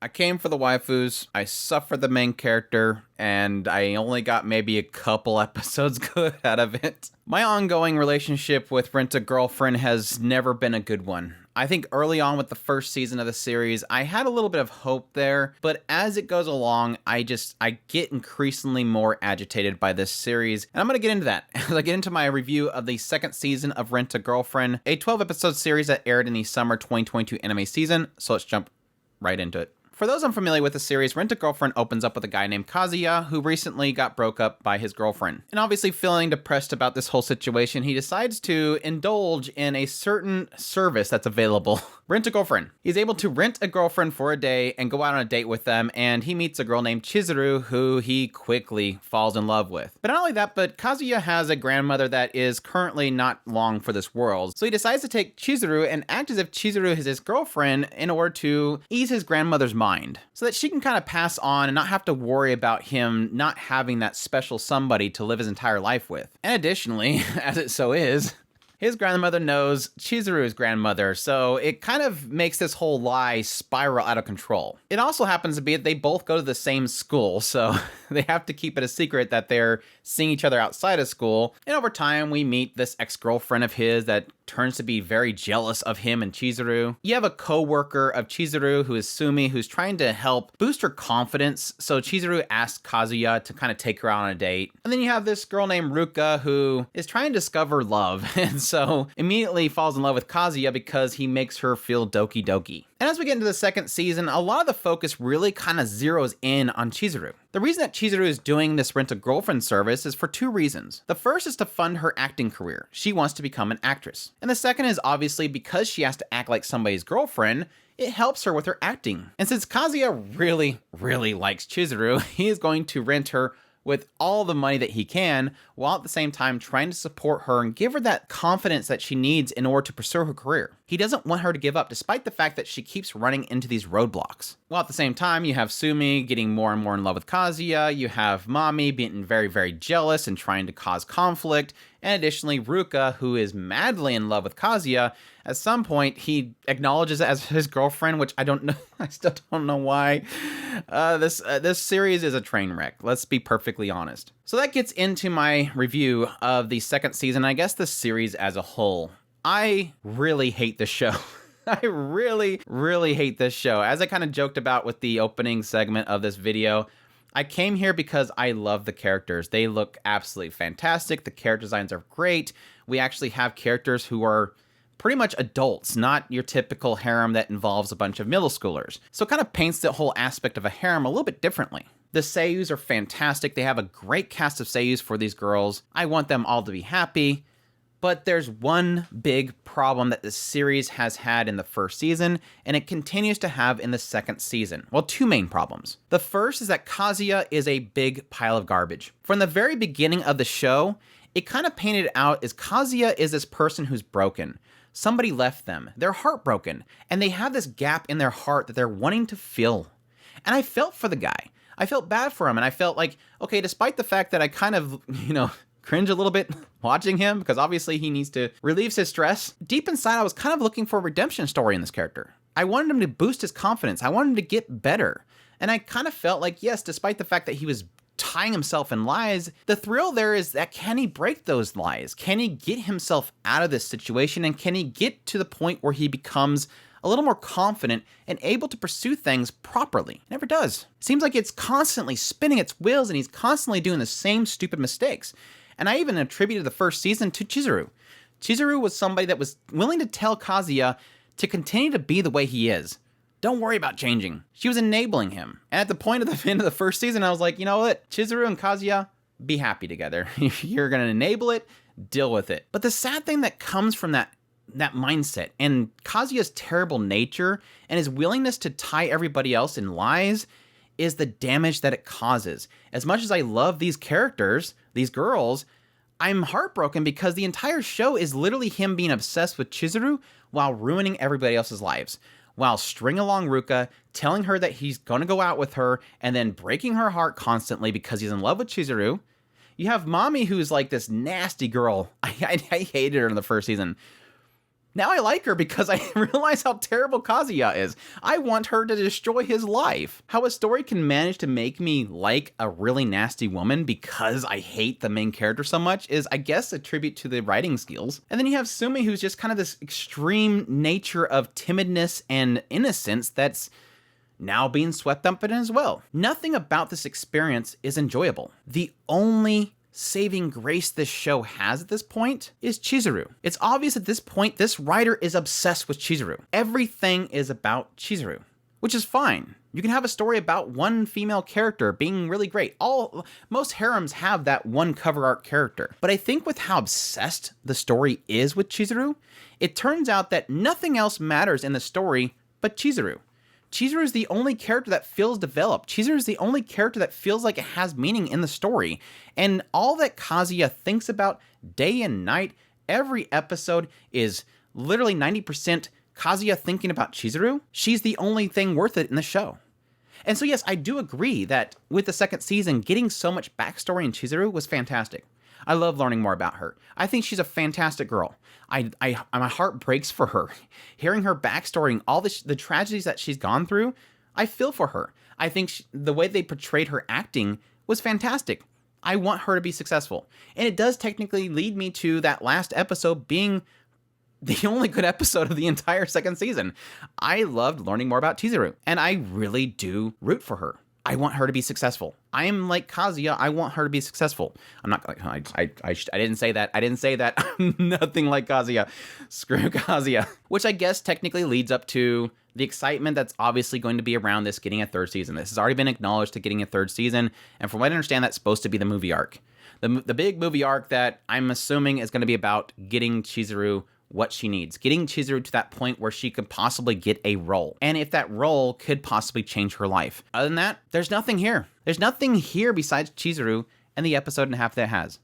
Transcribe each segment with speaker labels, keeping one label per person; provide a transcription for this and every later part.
Speaker 1: I came for the waifus, I suffered the main character, and I only got maybe a couple episodes good out of it. My ongoing relationship with Rent-A-Girlfriend has never been a good one. I think early on with the first season of the series, I had a little bit of hope there, but as it goes along, I get increasingly more agitated by this series, and I'm going to get into that as I get into my review of the second season of Rent-A-Girlfriend, a 12-episode series that aired in the summer 2022 anime season, so let's jump right into it. For those unfamiliar with the series, Rent-A-Girlfriend opens up with a guy named Kazuya who recently got broke up by his girlfriend. And obviously feeling depressed about this whole situation, he decides to indulge in a certain service that's available. Rent-A-Girlfriend. He's able to rent a girlfriend for a day and go out on a date with them, and he meets a girl named Chizuru who he quickly falls in love with. But not only that, but Kazuya has a grandmother that is currently not long for this world, so he decides to take Chizuru and act as if Chizuru is his girlfriend in order to ease his grandmother's mind, so that she can kind of pass on and not have to worry about him not having that special somebody to live his entire life with. And additionally, as it so is, his grandmother knows Chizuru's grandmother, so it kind of makes this whole lie spiral out of control. It also happens to be that they both go to the same school, so they have to keep it a secret that they're seeing each other outside of school. And over time, we meet this ex-girlfriend of his that turns to be very jealous of him and Chizuru. You have a co-worker of Chizuru who is Sumi, who's trying to help boost her confidence, so Chizuru asks Kazuya to kind of take her out on a date. And then you have this girl named Ruka who is trying to discover love, and so immediately falls in love with Kazuya because he makes her feel doki doki. And as we get into the second season, a lot of the focus really kind of zeroes in on Chizuru. The reason that Chizuru is doing this Rent-A-Girlfriend service is for two reasons. The first is to fund her acting career. She wants to become an actress. And the second is obviously because she has to act like somebody's girlfriend, it helps her with her acting. And since Kazuya really likes Chizuru, he is going to rent her with all the money that he can, while at the same time trying to support her and give her that confidence that she needs in order to pursue her career. He doesn't want her to give up, despite the fact that she keeps running into these roadblocks. While at the same time, you have Sumi getting more and more in love with Kazuya, you have Mami being very jealous and trying to cause conflict, and additionally Ruka, who is madly in love with Kazuya. At some point, he acknowledges it as his girlfriend, which I don't know. I still don't know why. This series is a train wreck. Let's be perfectly honest. So that gets into my review of the second season. I guess the series as a whole. I really hate this show. I really hate this show. As I kind of joked about with the opening segment of this video, I came here because I love the characters. They look absolutely fantastic. The character designs are great. We actually have characters who are pretty much adults, not your typical harem that involves a bunch of middle schoolers. So it kind of paints the whole aspect of a harem a little bit differently. The seiyus are fantastic. They have a great cast of seiyus for these girls. I want them all to be happy. But there's one big problem that this series has had in the first season, and it continues to have in the second season. Well, two main problems. The first is that Kazuya is a big pile of garbage. From the very beginning of the show, it kind of painted out as Kazuya is this person who's broken. Somebody left them. They're heartbroken, and they have this gap in their heart that they're wanting to fill. And I felt for the guy. I felt bad for him, and I felt like, okay, despite the fact that I kind of, cringe a little bit watching him, because obviously he needs to relieve his stress, deep inside I was kind of looking for a redemption story in this character. I wanted him to boost his confidence. I wanted him to get better. And I kind of felt like, yes, despite the fact that he was tying himself in lies, the thrill there is that can he break those lies? Can he get himself out of this situation? And can he get to the point where he becomes a little more confident and able to pursue things properly? It never does. It seems like it's constantly spinning its wheels and he's constantly doing the same stupid mistakes. And I even attributed the first season to Chizuru. Chizuru was somebody that was willing to tell Kazuya to continue to be the way he is. Don't worry about changing. She was enabling him. And at the point of the end of the first season, I was like, you know what? Chizuru and Kazuya, be happy together. You're going to enable it, deal with it. But the sad thing that comes from that mindset and Kazuya's terrible nature and his willingness to tie everybody else in lies is the damage that it causes. As much as I love these characters, these girls, I'm heartbroken because the entire show is literally him being obsessed with Chizuru while ruining everybody else's lives. While stringing along Ruka, telling her that he's going to go out with her, and then breaking her heart constantly because he's in love with Chizuru. You have Mami, who's like this nasty girl. I hated her in the first season. Now I like her because I realize how terrible Kazuya is. I want her to destroy his life. How a story can manage to make me like a really nasty woman because I hate the main character so much is, I guess, a tribute to the writing skills. And then you have Sumi, who's just kind of this extreme nature of timidness and innocence that's now being swept up in as well. Nothing about this experience is enjoyable. The only saving grace this show has at this point is Chizuru. It's obvious at this point this writer is obsessed with Chizuru. Everything is about Chizuru, which is fine. You can have a story about one female character being really great. Most harems have that one cover art character. But I think with how obsessed the story is with Chizuru, it turns out that nothing else matters in the story but Chizuru. Chizuru is the only character that feels developed. Chizuru is the only character that feels like it has meaning in the story. And all that Kazuya thinks about day and night, every episode is literally 90% Kazuya thinking about Chizuru. She's the only thing worth it in the show. And so yes, I do agree that with the second season, getting so much backstory in Chizuru was fantastic. I love learning more about her. I think she's a fantastic girl. My heart breaks for her. Hearing her backstory and all the tragedies that she's gone through, I feel for her. I think the way they portrayed her acting was fantastic. I want her to be successful. And it does technically lead me to that last episode being the only good episode of the entire second season. I loved learning more about Chizuru, and I really do root for her. I want her to be successful. I am like Kazuya. I want her to be successful. I'm not like, I didn't say that. I didn't say that. I'm nothing like Kazuya. Screw Kazuya. Which I guess technically leads up to the excitement that's obviously going to be around this getting a third season. This has already been acknowledged to getting a third season. And from what I understand, that's supposed to be the movie arc. The big movie arc that I'm assuming is going to be about getting Chizuru what she needs, getting Chizuru to that point where she could possibly get a role, and if that role could possibly change her life. Other than that, there's nothing here. There's nothing here besides Chizuru and the episode and a half that it has.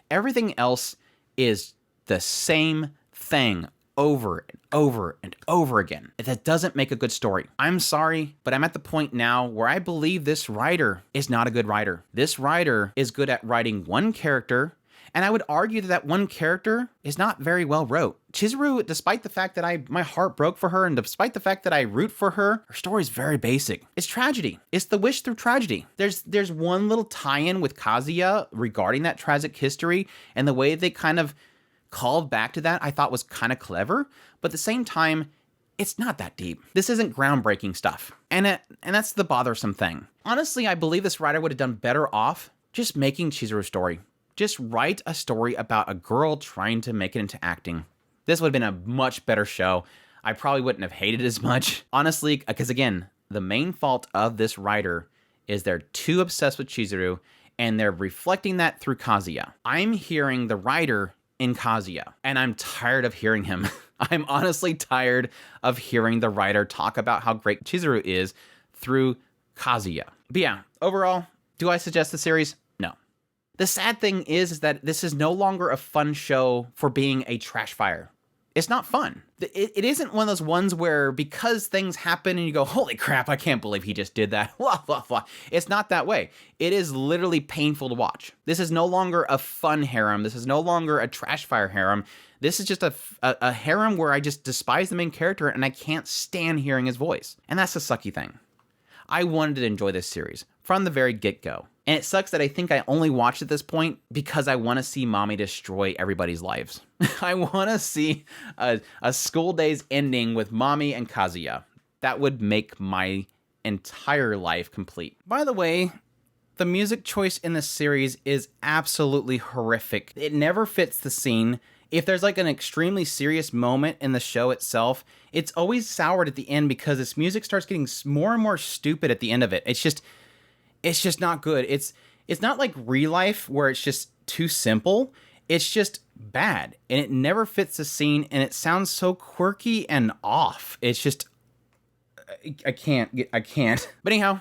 Speaker 1: Everything else is the same thing over and over and over again. That doesn't make a good story. I'm sorry, but I'm at the point now where I believe this writer is not a good writer. This writer is good at writing one character, and I would argue that one character is not very well wrote. Chizuru, despite the fact that my heart broke for her, and despite the fact that I root for her, her story is very basic. It's tragedy. It's the wish through tragedy. There's one little tie-in with Kazuya regarding that tragic history, and the way they kind of called back to that I thought was kind of clever, but at the same time, it's not that deep. This isn't groundbreaking stuff. And that's the bothersome thing. Honestly, I believe this writer would have done better off just making Chizuru's story. Just write a story about a girl trying to make it into acting. This would have been a much better show. I probably wouldn't have hated it as much. Honestly, because again, the main fault of this writer is they're too obsessed with Chizuru, and they're reflecting that through Kazuya. I'm hearing the writer in Kazuya, and I'm tired of hearing him. I'm honestly tired of hearing the writer talk about how great Chizuru is through Kazuya. But yeah, overall, do I suggest the series? No. The sad thing is that this is no longer a fun show for being a trash fire. It's not fun. It isn't one of those ones where because things happen and you go, holy crap, I can't believe he just did that. Blah, blah, blah. It's not that way. It is literally painful to watch. This is no longer a fun harem. This is no longer a trash fire harem. This is just a harem where I just despise the main character and I can't stand hearing his voice. And that's the sucky thing. I wanted to enjoy this series from the very get-go. And it sucks that I think I only watched at this point because I want to see Mommy destroy everybody's lives. I want to see a school days ending with Mommy and Kazuya. That would make my entire life complete. By the way, the music choice in this series is absolutely horrific. It never fits the scene. If there's like an extremely serious moment in the show itself, it's always soured at the end because this music starts getting more and more stupid at the end of it. It's just not good. It's not like real life where it's just too simple. It's just bad, and it never fits the scene, and it sounds so quirky and off. It's just, I can't. But anyhow,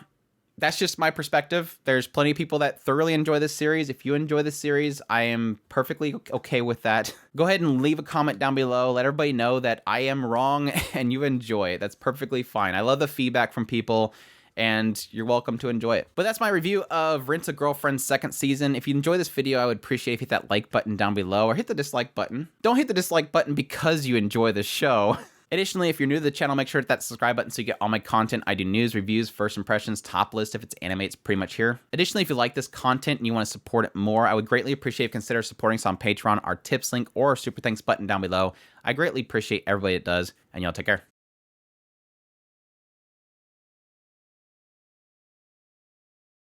Speaker 1: that's just my perspective. There's plenty of people that thoroughly enjoy this series. If you enjoy this series, I am perfectly okay with that. Go ahead and leave a comment down below. Let everybody know that I am wrong and you enjoy it. That's perfectly fine. I love the feedback from people. and you're welcome to enjoy it. But that's my review of Rent a Girlfriend's second season. If you enjoy this video, I would appreciate if you hit that like button down below, or hit the dislike button. Don't hit the dislike button because you enjoy the show. Additionally, if you're new to the channel, make sure to hit that subscribe button so you get all my content. I do news, reviews, first impressions, top list. If it's anime, it's pretty much here. Additionally, if you like this content and you want to support it more, I would greatly appreciate if you consider supporting us on Patreon. Our tips link or our super thanks button down below. I greatly appreciate everybody that does, and y'all take care.